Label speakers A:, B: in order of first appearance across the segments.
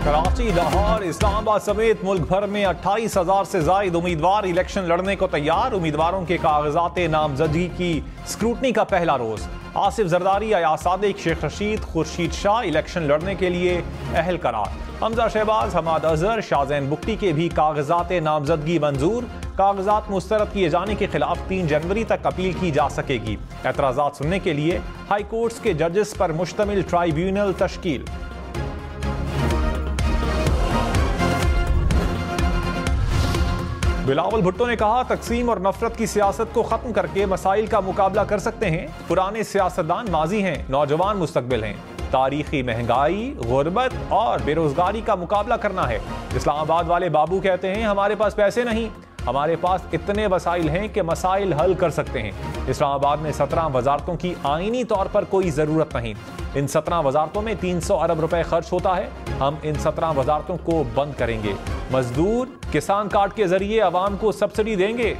A: कराची, लाहौर, इस्लामाबाद समेत मुल्क भर में 28,000 से जायद उम्मीदवार इलेक्शन लड़ने को तैयार। उम्मीदवारों के कागजात नामजदगी की स्क्रूटनी का पहला रोज। आसिफ जरदारी, अयाज सादिक, शेख रशीद, खुर्शीद शाह इलेक्शन लड़ने के लिए अहल करार। हमजा शहबाज, हमाद अजहर, शाहजैन बुख्ती के भी कागजात नामजदगी मंजूर। कागजात मुस्तरद किए जाने के खिलाफ 3 जनवरी तक अपील की जा सकेगी। एतराज़ात सुनने के लिए हाई कोर्ट्स के जजेस पर मुश्तमिल ट्राइब्यूनल तश्कील। बिलावल भुट्टो ने कहा, तकसीम और नफरत की सियासत को खत्म करके मसाइल का मुकाबला कर सकते हैं। पुराने सियासतदान माजी हैं, नौजवान मुस्तकबिल हैं। तारीखी महंगाई, गुर्बत और बेरोजगारी का मुकाबला करना है। इस्लामाबाद वाले बाबू कहते हैं, हमारे पास पैसे नहीं, हमारे पास इतने वसाइल हैं कि मसाइल हल कर सकते हैं। इस्लामाबाद में 17 वजारतों की आईनी तौर पर कोई ज़रूरत नहीं। इन 17 वजारतों में 300 अरब रुपए खर्च होता है। हम इन 17 वजारतों को बंद करेंगे। मजदूर किसान कार्ड के जरिए आवाम को सब्सिडी देंगे।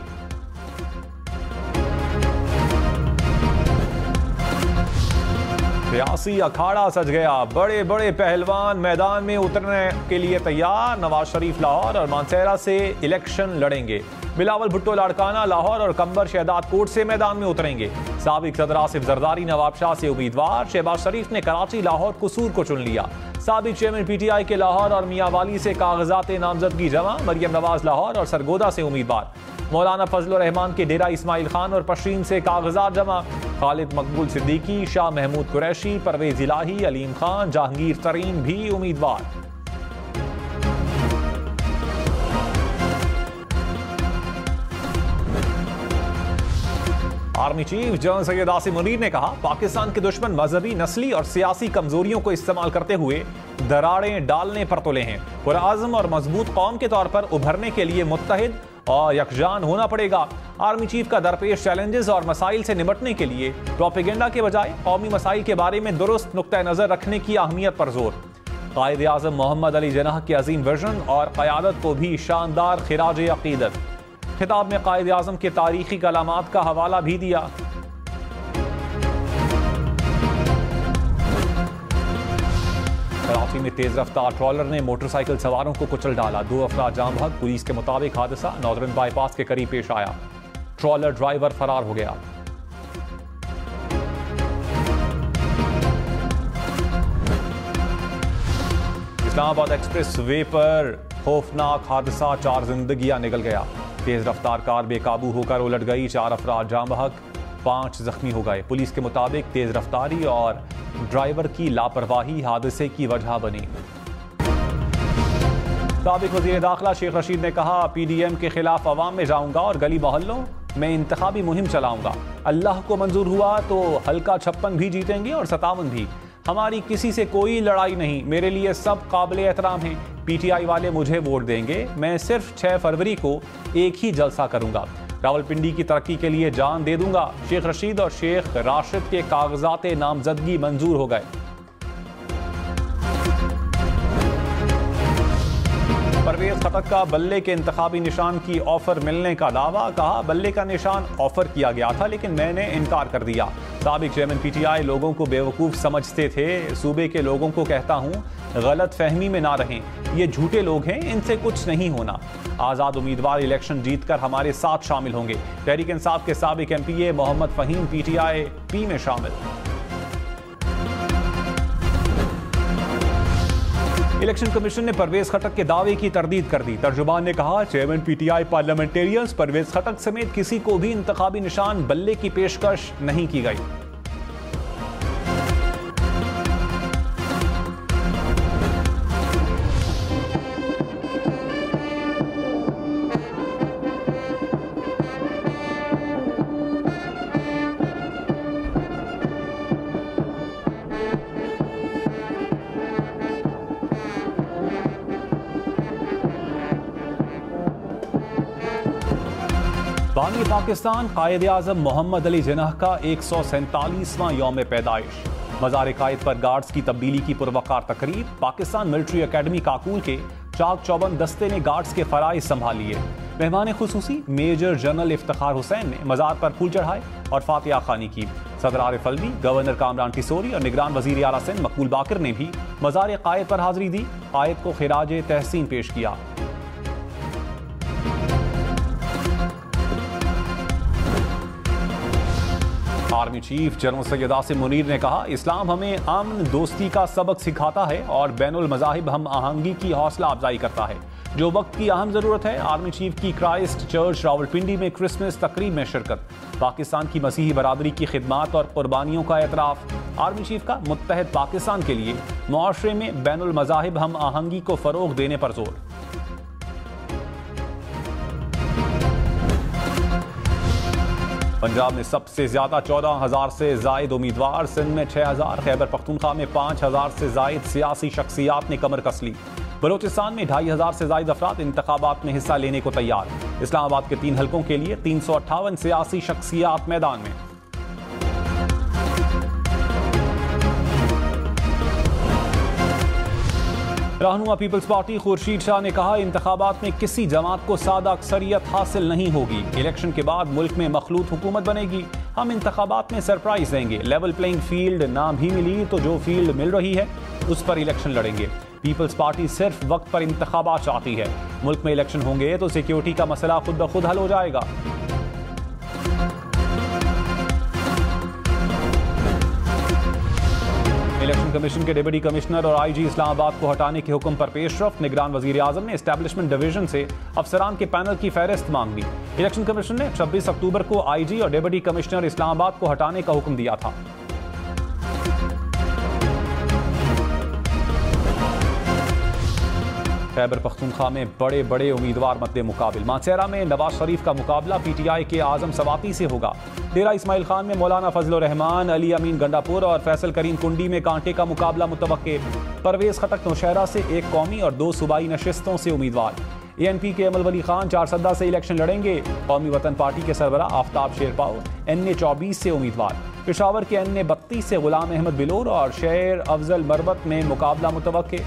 A: सियासी अखाड़ा सज गया, बड़े बड़े पहलवान मैदान में उतरने के लिए तैयार। नवाज शरीफ लाहौर और मानसेरा से इलेक्शन लड़ेंगे। बिलावल भुट्टो लाड़काना, लाहौर और कंबर शहदाद कोट से मैदान में उतरेंगे। साबिक सदर आसिफ जरदारी नवाब शाह से उम्मीदवार। शहबाज शरीफ ने कराची, लाहौर, कसूर को चुन लिया। साबिक चेयरमैन PTI के लाहौर और मियांवाली से कागजात नामजदगी जमा। मरियम नवाज लाहौर और सरगोदा से उम्मीदवार। मौलाना फजल रहमान के डेरा इस्माइल खान और पश्चिम से कागजात जमा। खालिद मकबूल सिद्दीकी, शाह महमूद कुरैशी, परवेज इलाही, अलीम खान, जहांगीर तरीन भी उम्मीदवार। Army chief general Syed Asim Munir ने कहा, पाकिस्तान के दुश्मन मजहबी, नस्ली और सियासी कमजोरियों को इस्तेमाल करते हुए दरारें डालने पर तुले हैं। पुरआज़म और मजबूत कौम के तौर पर उभरने के लिए मुत्तहिद और यकजान होना पड़ेगा। आर्मी चीफ का दरपेश चैलेंजेस और मसाइल से निपटने के लिए प्रोपेगेंडा के बजाय कौमी मसाइल के बारे में दुरुस्त नुक्ता नजर रखने की अहमियत पर जोर। कायद आज़म मोहम्मद अली जिन्नाह के अजीम विजन और क़यादत को भी शानदार खिराज अक़ीदत। खिताब में कायद आज़म के तारीखी कलामात का हवाला भी दिया। कराची में तेज रफ्तार ट्रॉलर ने मोटरसाइकिल सवारों को कुचल डाला। 2 अफराद जाम बहक। पुलिस के मुताबिक हादसा नॉर्दर्न बाईपास के करीब पेश आया। ट्रॉलर ड्राइवर फरार हो गया। इस्लामाबाद एक्सप्रेस वे पर खौफनाक हादसा, 4 जिंदगियां निकल गया। तेज रफ्तार कार बेकाबू होकर उलट गई। 4 अफराद जाम बहक, 5 जख्मी हो गए। पुलिस के मुताबिक तेज रफ्तारी और ड्राइवर की लापरवाही हादसे की वजह बनी। साबिक वज़ीर दाखिला शेख रशीद ने कहा, PDM के खिलाफ अवाम में जाऊंगा और गली मोहल्लों में इंतखाबी मुहिम चलाऊंगा। अल्लाह को मंजूर हुआ तो हल्का 56 भी जीतेंगे और 57 भी। हमारी किसी से कोई लड़ाई नहीं, मेरे लिए सब काबिल एहतराम हैं। PTI वाले मुझे वोट देंगे। मैं सिर्फ 6 फरवरी को एक ही जलसा करूंगा। रावलपिंडी की तरक्की के लिए जान दे दूंगा। शेख रशीद और शेख राशिद के कागजात नामजदगी मंजूर हो गए। परवेज खटक का बल्ले के इंतखाबी निशान की ऑफर मिलने का दावा। कहा, बल्ले का निशान ऑफर किया गया था लेकिन मैंने इनकार कर दिया। साबिक चेयरमैन PTI लोगों को बेवकूफ़ समझते थे। सूबे के लोगों को कहता हूं, गलत फहमी में ना रहें। ये झूठे लोग हैं, इनसे कुछ नहीं होना। आज़ाद उम्मीदवार इलेक्शन जीतकर हमारे साथ शामिल होंगे। तहरीक इंसाफ के साबिक MPA Mohammad Faheem PTI P में शामिल। इलेक्शन कमीशन ने परवेज खटक के दावे की तरदीद कर दी। तर्जुमान ने कहा, चेयरमैन PTI पार्लियामेंटेरियंस परवेज खटक समेत किसी को भी इंतखाबी निशान बल्ले की पेशकश नहीं की गई। बानी पाकिस्तान कायद आज़म मोहम्मद अली जिन्नाह का 147वां यौम पैदाइश। मज़ार कायद पर गार्ड्स की तब्दीली की पुरवकार तकरीब। पाकिस्तान मिलिट्री अकेडमी काकूल के चाक चौबंद दस्ते ने गार्ड्स के फराइज संभाल लिए। मेहमान खुसूसी मेजर जनरल इफ्तिखार हुसैन ने मज़ार पर फूल चढ़ाए और फातिहा खानी की। सदर आरिफ अलवी, गवर्नर कामरान टिसोरी और निगरान वजीर आला सिंध मकबूल बाकर ने भी मज़ार कायद पर हाजिरी दी। कायद को खिराज तहसीन पेश किया। Army chief general Syed Asim Munir ने कहा, इस्लाम हमें अमन दोस्ती का सबक सिखाता है और बैनुल मज़ाहिब हम आहंगी की हौसला अफजाई करता है, जो वक्त की अहम जरूरत है। आर्मी चीफ की क्राइस्ट चर्च रावलपिंडी में क्रिसमस तकरीब में शिरकत। पाकिस्तान की मसीही बरादरी की खिदमात और कुर्बानियों का एतराफ। आर्मी चीफ का मुत्तहद पाकिस्तान के लिए मुआशरे में बैनुल मज़ाहिब हम आहंगी को फरोग देने पर जोर। पंजाब में सबसे ज्यादा 14,000 से जायद उम्मीदवार, सिंध में 6,000, खैबर पख्तूनख्वा में 5,000 से जायद सियासी शख्सियात ने कमर कस ली। बलोचिस्तान में 2,500 से जायद अफराद इंतखाबात में हिस्सा लेने को तैयार। इस्लामाबाद के 3 हलकों के लिए 358 सियासी शख्सियात मैदान में। रहनुमा पीपल्स पार्टी खुर्शीद शाह ने कहा, इंतखाबात में किसी जमात को सादा अक्सरियत हासिल नहीं होगी। इलेक्शन के बाद मुल्क में मखलूत हुकूमत बनेगी। हम इंतखाबात में सरप्राइज देंगे। लेवल प्लेइंग फील्ड ना भी मिली तो जो फील्ड मिल रही है उस पर इलेक्शन लड़ेंगे। पीपल्स पार्टी सिर्फ वक्त पर इंतखाबात चाहती है। मुल्क में इलेक्शन होंगे तो सिक्योरिटी का मसला खुद ब खुद हल हो जाएगा। इलेक्शन कमीशन के डिप्टी कमिश्नर और आईजी इस्लामाबाद को हटाने के हुक्म पर पेशरफ। निगरान वजीर आजम ने एस्टैब्लिशमेंट डिवीजन से अफसरान के पैनल की फहरिस्त मांग ली। इलेक्शन कमीशन ने 26 अक्टूबर को आईजी और डिप्टी कमिश्नर इस्लामाबाद को हटाने का हुक्म दिया था। खैबर पख्तूनख्वा में बड़े बड़े उम्मीदवार मद्दे मुकाबिल। मानसेरा में नवाज शरीफ का मुकाबला पीटीआई के आजम सवाती से होगा। डेरा इस्माइल खान में मौलाना फजल रहमान, अली अमीन गंडापुर और फैसल करीम कुंडी में कांटे का मुकाबला मुतवक्के। परवेज खटक नौशहरा से 1 कौमी और 2 सूबाई नशिस्तों से उम्मीदवार। एएनपी के अमल वली खान चारसद्दा से इलेक्शन लड़ेंगे। कौमी वतन पार्टी के सरबरा आफ्ताब शेरपाओ NA 24 से उम्मीदवार। पेशावर के NA 32 से गुलाम अहमद बिलोर और शेर अफजल मरबत में मुकाबला मुतवक्के।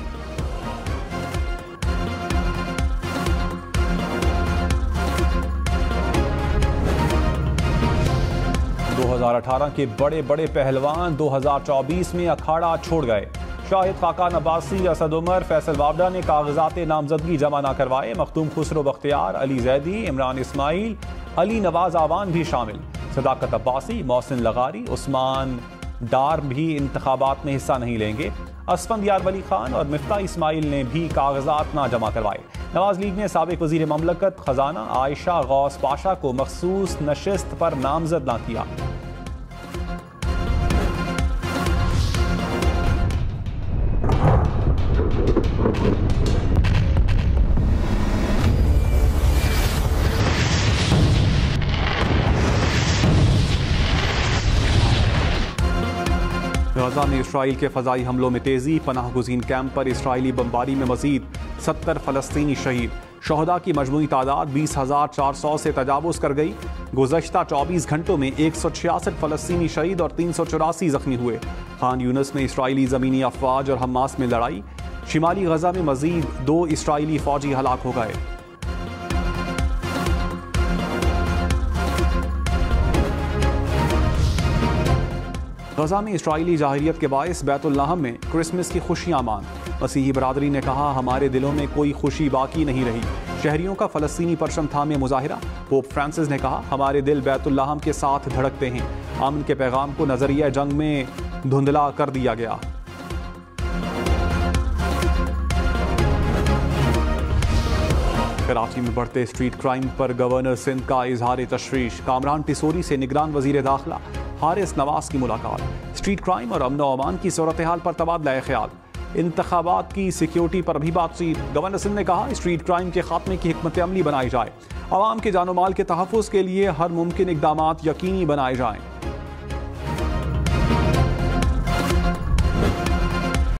A: 2018 के बड़े बड़े पहलवान 2024 में अखाड़ा छोड़ गए। शाहिद खाकान अब्बासी, असद उमर, फैसल वावडा ने कागजात नामजदगी जमा न करवाए। मखदूम खुसरो बख्तियार, अली जैदी, इमरान इस्माइल, अली नवाज आवान भी शामिल। सदाकत अब्बासी, मोहसिन लगारी, उस्मान डार भी इंतखाबात में हिस्सा नहीं लेंगे। असफंद यार वली खान और मिफ्ता इस्माइल ने भी कागजात ना जमा करवाए। नवाज लीग ने साबिक वजीर ममलकत खजाना आयशा गौस पाशा को मखसूस नशिस्त पर नामजद ना किया। गाज़ा में इसराइल के फ़ज़ाई हमलों में तेज़ी। पनाह गुज़ीन कैंप पर इसराइली बमबारी में मज़ीद 70 फ़लस्तीनी शहीद। शहदा की मजमूई तादाद 20,400 से तजावुज़ कर गई। गुज़श्ता 24 घंटों में 166 फ़लस्तीनी शहीद और 384 ज़ख्मी हुए। खान यूनस में इसराइली ज़मीनी अफवाज और हमास में लड़ाई। शिमाली गज़ा में मज़ीद 2 इसराइली फ़ौजी हलाक हो गए। गज़ा में इसराइली जाहिरियत के बायस बैतुल्लाहम में क्रिसमस की खुशियां मान। मसीही बरादरी ने कहा, हमारे दिलों में कोई खुशी बाकी नहीं रही। शहरियों का फ़लस्तीनी परचम थामे मुजाहिरा। पोप फ्रांसिस ने कहा, हमारे दिल बैतुल्लाहम के साथ धड़कते हैं। अमन के पैगाम को नजरिया जंग में धुंधला कर दिया गया। कराची में बढ़ते स्ट्रीट क्राइम पर गवर्नर सिंध का इजहार तशवीश। कामरान टिसोरी से निगरान वजीर दाखिला हारिस नवाज की मुलाकात। स्ट्रीट क्राइम और अमन व अमान की सूरत हाल पर तबादला ख्याल। इंतखाबात की सिक्योरिटी पर भी बातचीत। गवर्नर सिंध ने कहा, स्ट्रीट क्राइम के खात्मे की हिकमत अमली बनाई जाए। आवाम के जानो माल के तहफ़्फ़ुज़ के लिए हर मुमकिन इक़दामात यकीनी बनाए जाएँ।